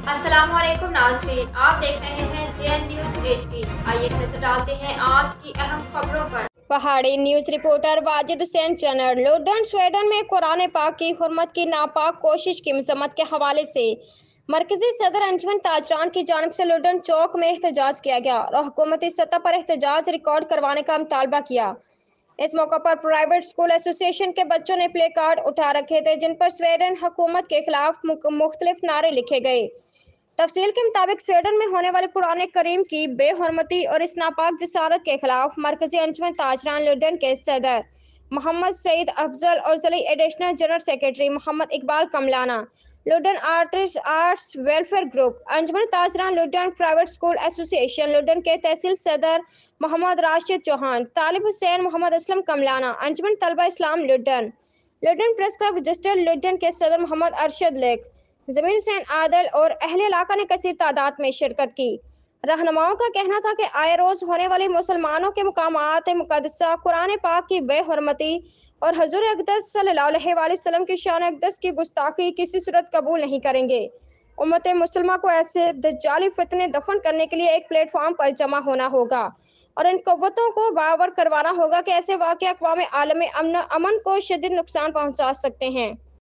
अस्सलाम वालेकुम नाज़रीन, आप देख रहे हैं JN न्यूज़ HD। आइए नजर डालते हैं आज की अहम खबरों पर। Pahari news reporter Wajid Hussain Chanar London Sweden में कुरान पाक की हुर्मत की नापाक कोशिश की मजम्मत के हवाले से मरकजी सदर अंजुमन ताजरान की जानिब से लंदन चौक में एहतजाज किया गया और हुकूमती सतह पर एहतजाज रिकॉर्ड करवाने का मुतालबा किया। इस मौके पर प्राइवेट स्कूल एसोसिएशन के बच्चों ने प्ले कार्ड उठा रखे थे जिन पर स्वीडन हुकूमत के खिलाफ मुख्तलिफ नारे लिखे गए। तफसील के मुताबिक स्वीडन में होने वाले कुरान करीम की बेहरमती और इस नापाक जसारत के खिलाफ मरकजी अंजुमन ताजरान लंदन के सदर मोहम्मद सईद अफजल और ज़िली additional general secretary Mohammad Iqbal Kamlana, London arts welfare group, अंजुमन ताजरान London private school association London के तहसील सदर मोहम्मद राशिद चौहान, तालिब हुसैन मोहम्मद असलम कमलाना, अंजुमन तलबा इस्लाम London, London press club registered London के सदर मोहम्मद अरशद लेक, जमीर हुसैन आदल और अहले इलाका ने कसीर तादाद में शिरकत की। रहनुमाओं का कहना था कि आए रोज होने वाली मुसलमानों के मकामात मुक़द्दसा कुरान पाक की बेहरमती और हजूर अक़दस सल्लल्लाहु अलैहि वसल्लम की शान अक़दस की गुस्ताखी किसी सूरत कबूल नहीं करेंगे। उम्मत मुसलमा को ऐसे दज्जाली फितने दफन करने के लिए एक प्लेटफॉर्म पर जमा होना होगा और इन क़ुव्वतों को बावर करवाना होगा कि ऐसे वाक़या अक़वाम आलम अमन को शदीद नुकसान पहुँचा सकते हैं।